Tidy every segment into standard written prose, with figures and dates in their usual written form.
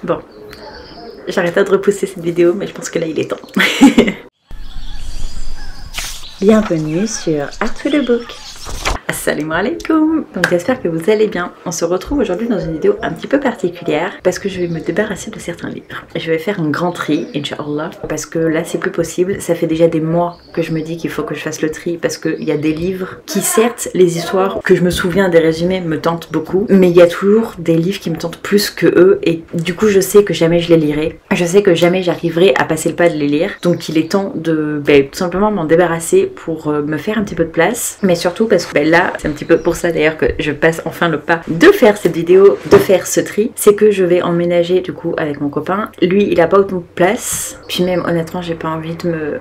Bon, j'arrête pas de repousser cette vidéo, mais je pense que là il est temps. Bienvenue sur Art to the Book. Assalamu alaikum. Donc j'espère que vous allez bien. On se retrouve aujourd'hui dans une vidéo un petit peu particulière parce que je vais me débarrasser de certains livres. Je vais faire un grand tri, Inch'Allah, parce que là c'est plus possible. Ça fait déjà des mois que je me dis qu'il faut que je fasse le tri parce qu'il y a des livres qui, certes, les histoires que je me souviens des résumés me tentent beaucoup, mais il y a toujours des livres qui me tentent plus que eux et du coup je sais que jamais je les lirai. Je sais que jamais j'arriverai à passer le pas de les lire. Donc il est temps de tout simplement m'en débarrasser pour me faire un petit peu de place, mais surtout parce que là c'est un petit peu pour ça d'ailleurs que je passe enfin le pas de faire cette vidéo, de faire ce tri. C'est que je vais emménager du coup avec mon copain. Lui il a pas autant de place, puis même honnêtement j'ai pas envie de me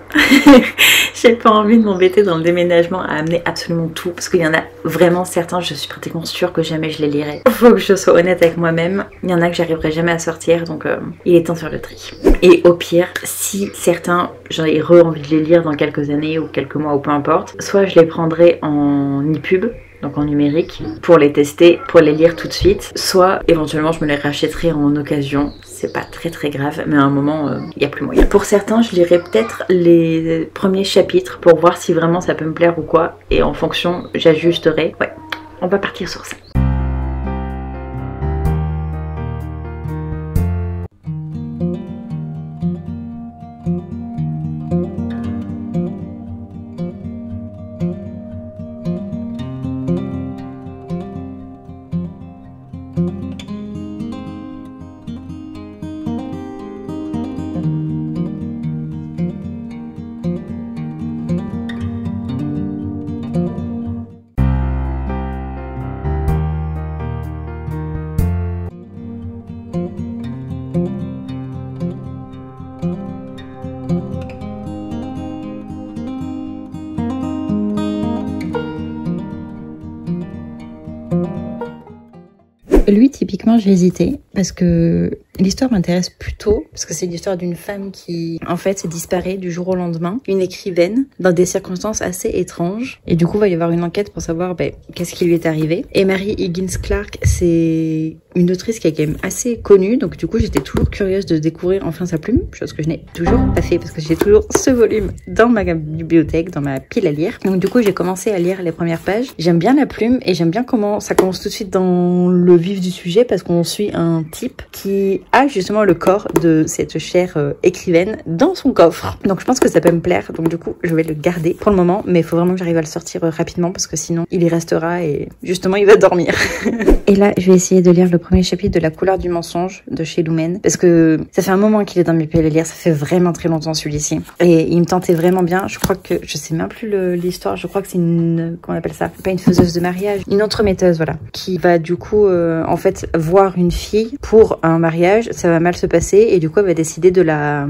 j'ai pas envie de m'embêter dans le déménagement à amener absolument tout parce qu'il y en a vraiment certains, je suis pratiquement sûre que jamais je les lirai. Faut que je sois honnête avec moi-même, il y en a que j'arriverai jamais à sortir, donc il est temps de faire le tri. Et au pire, si certains j'aurais envie de les lire dans quelques années ou quelques mois ou peu importe, soit je les prendrai en e-pub, donc en numérique, pour les tester, pour les lire tout de suite, soit éventuellement je me les rachèterai en occasion. C'est pas très grave, mais à un moment il n'y a plus moyen. Pour certains je lirai peut-être les premiers chapitres pour voir si vraiment ça peut me plaire ou quoi, et en fonction j'ajusterai. Ouais, on va partir sur ça. Lui, typiquement, j'ai hésité parce que l'histoire m'intéresse plutôt parce que c'est l'histoire d'une femme qui, en fait, disparaît du jour au lendemain, une écrivaine, dans des circonstances assez étranges. Et du coup, il va y avoir une enquête pour savoir qu'est-ce qui lui est arrivé. Et Mary Higgins Clark, c'est une autrice qui est quand même assez connue, donc du coup, j'étais toujours curieuse de découvrir enfin sa plume, chose que je n'ai toujours pas fait parce que j'ai toujours ce volume dans ma bibliothèque, dans ma pile à lire. Donc du coup, j'ai commencé à lire les premières pages. J'aime bien la plume et j'aime bien comment ça commence tout de suite dans le vif du sujet parce qu'on suit un type qui a justement le corps de cette chère écrivaine dans son coffre. Donc je pense que ça peut me plaire, donc du coup je vais le garder pour le moment, mais il faut vraiment que j'arrive à le sortir rapidement parce que sinon il y restera et justement il va dormir. Et là je vais essayer de lire le premier chapitre de La couleur du mensonge de chez Lumen parce que ça fait un moment qu'il est dans mes pieds à lire, ça fait vraiment très longtemps celui-ci et il me tentait vraiment bien. Je crois que, je sais même plus l'histoire, je crois que c'est une, comment on appelle ça, pas une faiseuse de mariage, une entremetteuse, voilà, qui va du coup en fait voir une fille pour un mariage, ça va mal se passer et du coup elle va décider de la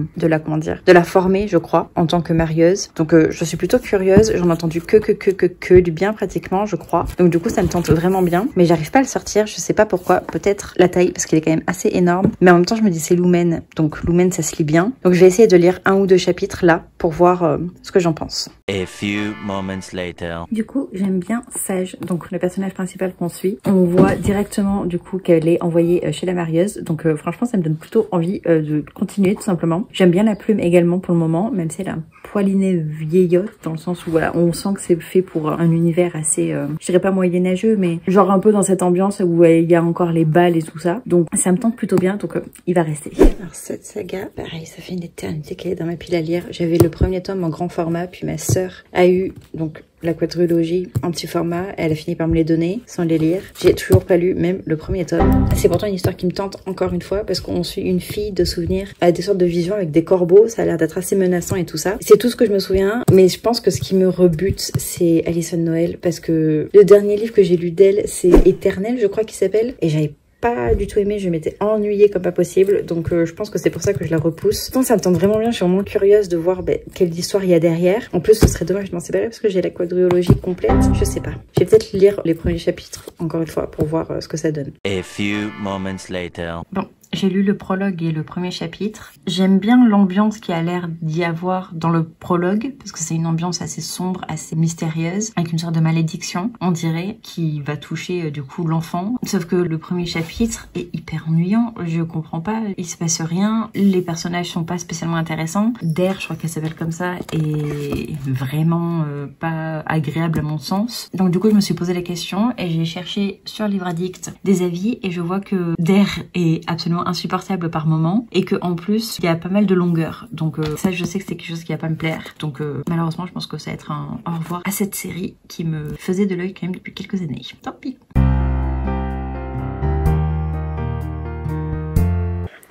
former, je crois, en tant que marieuse. Donc je suis plutôt curieuse, j'en ai entendu que du bien pratiquement, je crois. Donc du coup ça me tente vraiment bien, mais j'arrive pas à le sortir, je sais pas pourquoi, peut-être la taille parce qu'il est quand même assez énorme, mais en même temps je me dis c'est Lumen, donc Lumen ça se lit bien. Donc je vais essayer de lire 1 ou 2 chapitres là pour voir ce que j'en pense. A few moments later. Du coup j'aime bien Sage, donc le personnage principal qu'on suit. On voit directement du coup qu'elle est envoyée chez la marieuse, donc franchement ça me donne plutôt envie de continuer tout simplement. J'aime bien la plume également pour le moment, même si elle a un poilinet vieillotte dans le sens où voilà, on sent que c'est fait pour un univers assez, je dirais pas moyenâgeux, mais genre un peu dans cette ambiance où il y a encore les balles et tout ça. Donc ça me tente plutôt bien, donc il va rester. Alors cette saga, pareil, ça fait une éternité qu'elle est dans ma pile à lire. J'avais le premier tome en grand format, puis ma sœur a eu donc la quadrilogie en petit format, elle a fini par me les donner sans les lire. J'ai toujours pas lu même le premier tome. C'est pourtant une histoire qui me tente encore une fois parce qu'on suit une fille de souvenirs à des sortes de visions avec des corbeaux, ça a l'air d'être assez menaçant et tout ça. C'est tout ce que je me souviens, mais je pense que ce qui me rebute c'est Alison Noël parce que le dernier livre que j'ai lu d'elle c'est Éternel, je crois qu'il s'appelle, et j'avais pas du tout aimé, je m'étais ennuyée comme pas possible, donc je pense que c'est pour ça que je la repousse. Pourtant ça me tente vraiment bien, je suis vraiment curieuse de voir quelle histoire il y a derrière. En plus ce serait dommage de m'en séparer parce que j'ai la quadrilogie complète, je sais pas. Je vais peut-être lire les premiers chapitres encore une fois pour voir ce que ça donne. A few moments later. Bon, J'ai lu le prologue et le premier chapitre. J'aime bien l'ambiance qui a l'air d'y avoir dans le prologue, parce que c'est une ambiance assez sombre, assez mystérieuse, avec une sorte de malédiction, on dirait, qui va toucher du coup l'enfant. Sauf que le premier chapitre est hyper ennuyant, je comprends pas, il se passe rien, les personnages sont pas spécialement intéressants. Dare, je crois qu'elle s'appelle comme ça, est vraiment pas agréable à mon sens. Donc du coup je me suis posé la question et j'ai cherché sur Livre Addict des avis et je vois que Dare est absolument insupportable par moment et que en plus il y a pas mal de longueur. Donc ça je sais que c'est quelque chose qui va pas me plaire. Donc malheureusement je pense que ça va être un au revoir à cette série qui me faisait de l'œil quand même depuis quelques années. Tant pis.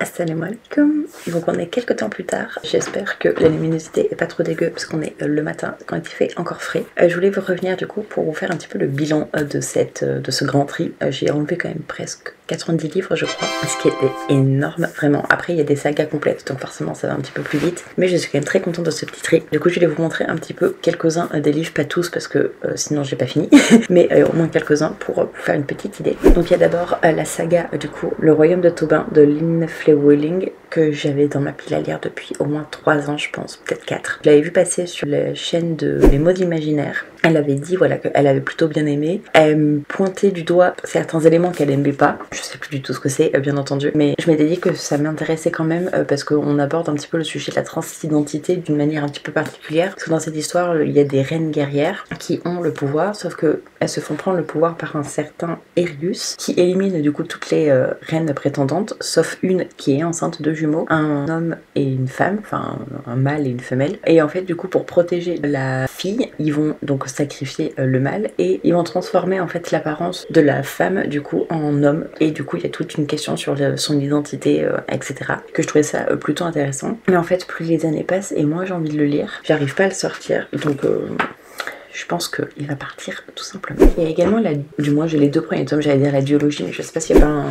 Assalamu alaikum. Donc on est quelques temps plus tard. J'espère que la luminosité est pas trop dégueu parce qu'on est le matin quand il fait encore frais. Je voulais vous revenir du coup pour vous faire un petit peu le bilan de ce grand tri. J'ai enlevé quand même presque 90 livres je crois, ce qui était énorme vraiment. Après il y a des sagas complètes donc forcément ça va un petit peu plus vite, mais je suis quand même très contente de ce petit tri. Du coup je voulais vous montrer un petit peu quelques-uns des livres, pas tous parce que sinon j'ai pas fini, mais au moins quelques-uns pour vous faire une petite idée. Donc il y a d'abord la saga du coup Le Royaume de Tobin de Lynn Flewelling que j'avais dans ma pile à lire depuis au moins 3 ans je pense, peut-être 4. Je l'avais vu passer sur la chaîne de Les Mots d'Imaginaire. Elle avait dit voilà qu'elle avait plutôt bien aimé. Elle me pointait du doigt certains éléments qu'elle aimait pas. Je sais plus du tout ce que c'est bien entendu. Mais je m'étais dit que ça m'intéressait quand même parce qu'on aborde un petit peu le sujet de la transidentité d'une manière un petit peu particulière. Parce que dans cette histoire il y a des reines guerrières qui ont le pouvoir sauf que elles se font prendre le pouvoir par un certain Erius qui élimine du coup toutes les reines prétendantes sauf une qui est enceinte de jumeaux, un homme et une femme, enfin un mâle et une femelle. Et en fait du coup pour protéger la fille ils vont donc sacrifier le mâle et ils vont transformer en fait l'apparence de la femme du coup en homme et du coup il y a toute une question sur son identité etc. que je trouvais ça plutôt intéressant. Mais en fait plus les années passent et moins j'ai envie de le lire, j'arrive pas à le sortir donc je pense qu'il va partir tout simplement. Il y a également, du moins j'ai les 2 premiers tomes, j'allais dire la duologie, mais je sais pas s'il y a pas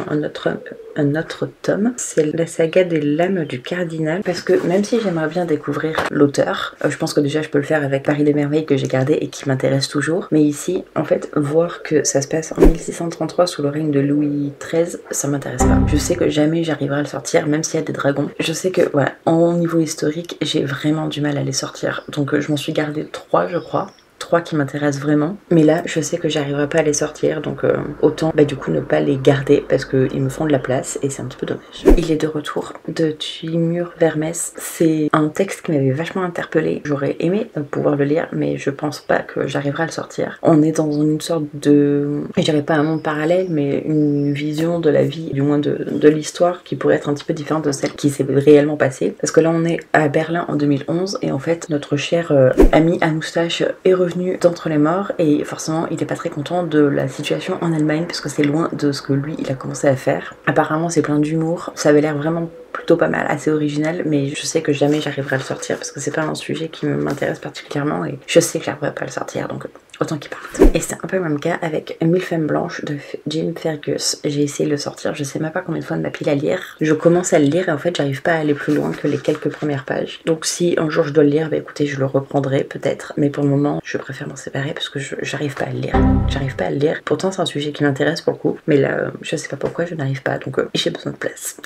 un autre tome. C'est la saga des lames du cardinal, parce que même si j'aimerais bien découvrir l'auteur, je pense que déjà je peux le faire avec Paris des Merveilles que j'ai gardé et qui m'intéresse toujours, mais ici, en fait, voir que ça se passe en 1633 sous le règne de Louis XIII, ça m'intéresse pas. Je sais que jamais j'arriverai à le sortir, même s'il y a des dragons. Je sais que, voilà, en niveau historique, j'ai vraiment du mal à les sortir, donc je m'en suis gardé 3 je crois. 3 qui m'intéressent vraiment, mais là je sais que j'arriverai pas à les sortir donc autant du coup ne pas les garder parce qu'ils me font de la place et c'est un petit peu dommage. Il est de retour de Timur Vermès. C'est un texte qui m'avait vachement interpellée, j'aurais aimé pouvoir le lire mais je pense pas que j'arriverai à le sortir. On est dans une sorte de, je dirais pas un monde parallèle mais une vision de la vie, du moins de l'histoire qui pourrait être un petit peu différente de celle qui s'est réellement passée, parce que là on est à Berlin en 2011 et en fait notre cher ami à moustache est revenu d'entre les morts et forcément il est pas très content de la situation en Allemagne parce que c'est loin de ce que lui il a commencé à faire. Apparemment c'est plein d'humour, ça avait l'air vraiment plutôt pas mal, assez original, mais je sais que jamais j'arriverai à le sortir parce que c'est pas un sujet qui m'intéresse particulièrement et je sais que j'arriverai pas à le sortir donc autant qu'il parte. Et c'est un peu le même cas avec 1000 femmes blanches de Jim Fergus. J'ai essayé de le sortir, je sais même pas combien de fois de ma pile à lire. Je commence à le lire et en fait j'arrive pas à aller plus loin que les quelques premières pages. Donc si un jour je dois le lire, écoutez je le reprendrai peut-être, mais pour le moment je préfère m'en séparer parce que j'arrive pas à le lire. J'arrive pas à le lire. Pourtant c'est un sujet qui m'intéresse pour le coup, mais là je sais pas pourquoi je n'arrive pas donc j'ai besoin de place.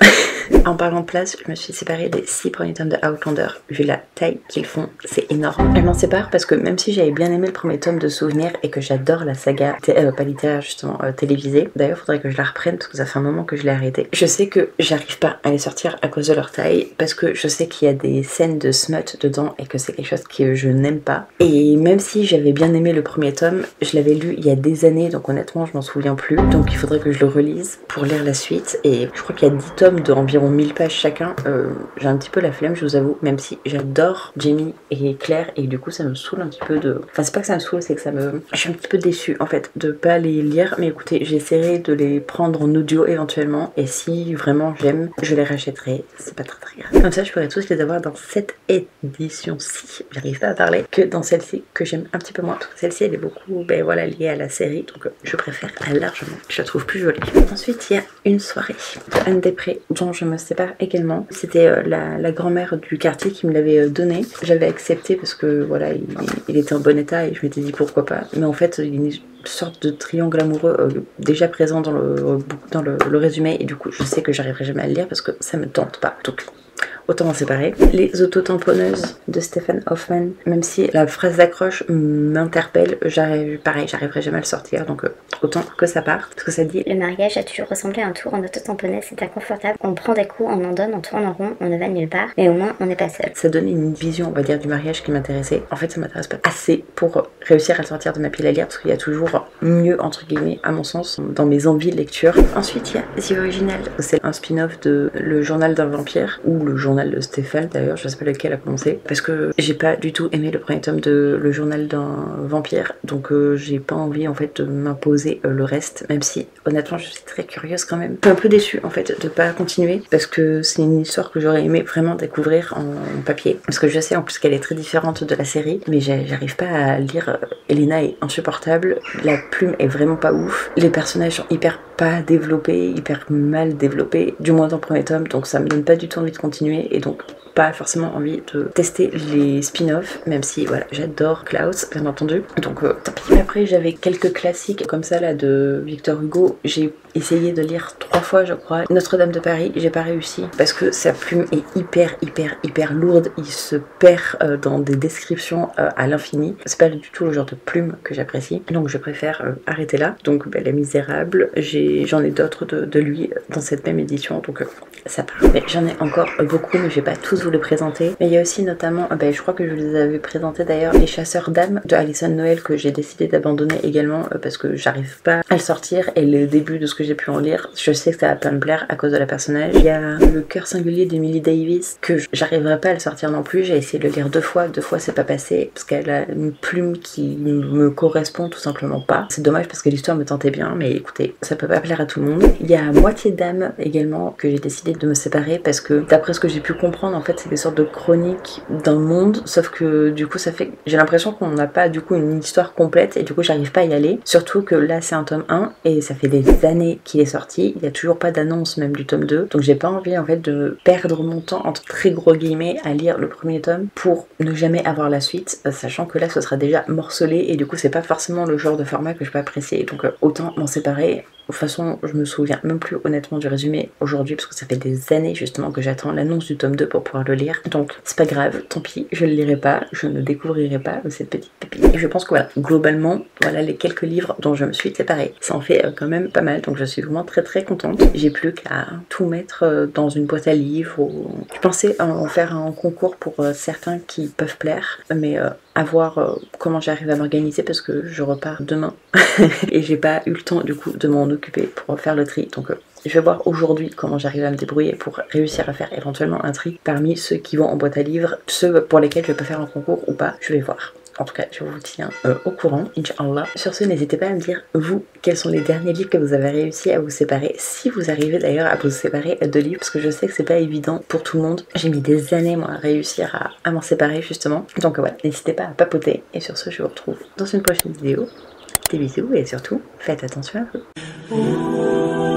En parlant de place, je me suis séparée des 6 premiers tomes de Outlander. Vu la taille qu'ils font, c'est énorme. Je m'en sépare parce que même si j'avais bien aimé le premier tome de Souvenirs et que j'adore la saga, pas littéraire justement, télévisée, d'ailleurs faudrait que je la reprenne parce que ça fait un moment que je l'ai arrêtée. Je sais que j'arrive pas à les sortir à cause de leur taille parce que je sais qu'il y a des scènes de smut dedans et que c'est quelque chose que je n'aime pas. Et même si j'avais bien aimé le premier tome, je l'avais lu il y a des années donc honnêtement je m'en souviens plus. Donc il faudrait que je le relise pour lire la suite et je crois qu'il y a 10 tomes de environ 1000 pages chacun. J'ai un petit peu la flemme je vous avoue, même si j'adore Jamie et Claire et du coup ça me saoule un petit peu de... Enfin c'est pas que ça me saoule, c'est que ça me... Je suis un petit peu déçue en fait de pas les lire, mais écoutez j'essaierai de les prendre en audio éventuellement et si vraiment j'aime je les rachèterai, c'est pas très grave. Comme ça je pourrais tous les avoir dans cette édition-ci, j'arrive pas à parler, que dans celle-ci que j'aime un petit peu moins, parce que celle-ci elle est beaucoup voilà, liée à la série donc je préfère largement, je la trouve plus jolie. Ensuite il y a Une soirée de Anne Després dont je me sépare également. C'était la grand-mère du quartier qui me l'avait donné. J'avais accepté parce que voilà, il était en bon état et je m'étais dit pourquoi pas. Mais en fait, il y a une sorte de triangle amoureux déjà présent dans le résumé et du coup je sais que j'arriverai jamais à le lire parce que ça me tente pas. Donc autant en séparer. Les autotamponneuses de Stephen Hoffman, même si la phrase d'accroche m'interpelle, j'arriverai jamais à le sortir, donc autant que ça parte. Parce que ça dit: le mariage a toujours ressemblé à un tour en autotamponneuse, c'est inconfortable, on prend des coups, on en donne, on tourne en rond, on ne va nulle part, mais au moins on n'est pas seul. Ça donnait une vision, on va dire, du mariage qui m'intéressait. En fait, ça m'intéresse pas assez pour réussir à le sortir de ma pile à lire, parce qu'il y a toujours mieux, entre guillemets, à mon sens, dans mes envies de lecture. Ensuite, il y a The Original. C'est un spin-off de Le Journal d'un vampire, ou Le Journal de Stéphane, d'ailleurs, je sais pas lequel a commencé, parce que j'ai pas du tout aimé le premier tome de Le Journal d'un vampire, donc j'ai pas envie, en fait, de m'imposer le reste, même si, honnêtement, je suis très curieuse quand même. Je suis un peu déçue, en fait, de pas continuer, parce que c'est une histoire que j'aurais aimé vraiment découvrir en papier, parce que je sais en plus qu'elle est très différente de la série, mais j'arrive pas à lire. Elena est insupportable, la plume est vraiment pas ouf, les personnages sont hyper pas développés, hyper mal développés, du moins dans le premier tome, donc ça me donne pas du tout envie de continuer, et donc pas forcément envie de tester les spin-offs, même si voilà, j'adore Klaus, bien entendu, donc tant pis. Après j'avais quelques classiques comme ça là de Victor Hugo, j'ai essayé de lire 3 fois je crois. Notre-Dame de Paris, j'ai pas réussi parce que sa plume est hyper lourde, il se perd dans des descriptions à l'infini, c'est pas du tout le genre de plume que j'apprécie, donc je préfère arrêter là. Donc Les Misérables, j'en ai d'autres de lui dans cette même édition, donc ça part. Mais j'en ai encore beaucoup, mais je vais pas tous vous les présenter. Mais il y a aussi notamment, je crois que je vous les avais présentés d'ailleurs, Les Chasseurs d'âmes de Alison Noël, que j'ai décidé d'abandonner également parce que j'arrive pas à le sortir, et le début de ce que j'ai pu en lire, je sais que ça va pas me plaire à cause de la personnage. Il y a Le Cœur singulier d'Emily Davis, que j'arriverai pas à le sortir non plus, j'ai essayé de le lire 2 fois c'est pas passé, parce qu'elle a une plume qui me correspond tout simplement pas. C'est dommage parce que l'histoire me tentait bien, mais écoutez, ça peut pas plaire à tout le monde. Il y a Moitié d'âme également, que j'ai décidé de me séparer parce que d'après ce que j'ai pu comprendre, en fait c'est des sortes de chroniques d'un monde, sauf que du coup ça fait, j'ai l'impression qu'on n'a pas du coup une histoire complète, et du coup j'arrive pas à y aller, surtout que là c'est un tome 1 et ça fait des années qu'il est sorti, il y a toujours pas d'annonce même du tome 2, donc j'ai pas envie en fait de perdre mon temps entre très gros guillemets à lire le premier tome pour ne jamais avoir la suite, sachant que là ce sera déjà morcelé, et du coup c'est pas forcément le genre de format que je peux apprécier, donc autant m'en séparer. De toute façon, je me souviens même plus honnêtement du résumé aujourd'hui, parce que ça fait des années justement que j'attends l'annonce du tome 2 pour pouvoir le lire. Donc c'est pas grave, tant pis, je le lirai pas, je ne découvrirai pas cette petite pépite. Et je pense que voilà, globalement, voilà les quelques livres dont je me suis séparée. Ça en fait quand même pas mal, donc je suis vraiment très contente. J'ai plus qu'à tout mettre dans une boîte à livres. Je pensais en faire un concours pour certains qui peuvent plaire, mais à voir comment j'arrive à m'organiser, parce que je repars demain et j'ai pas eu le temps du coup de m'en occuper pour faire le tri, donc je vais voir aujourd'hui comment j'arrive à me débrouiller pour réussir à faire éventuellement un tri parmi ceux qui vont en boîte à livres, ceux pour lesquels je peux faire un concours ou pas, je vais voir. En tout cas, je vous tiens au courant, Inch'Allah. Sur ce, n'hésitez pas à me dire, vous, quels sont les derniers livres que vous avez réussi à vous séparer, si vous arrivez d'ailleurs à vous séparer de livres, parce que je sais que c'est pas évident pour tout le monde. J'ai mis des années, moi, à réussir à m'en séparer, justement. Donc ouais, n'hésitez pas à papoter. Et sur ce, je vous retrouve dans une prochaine vidéo. Des bisous, et surtout, faites attention à vous.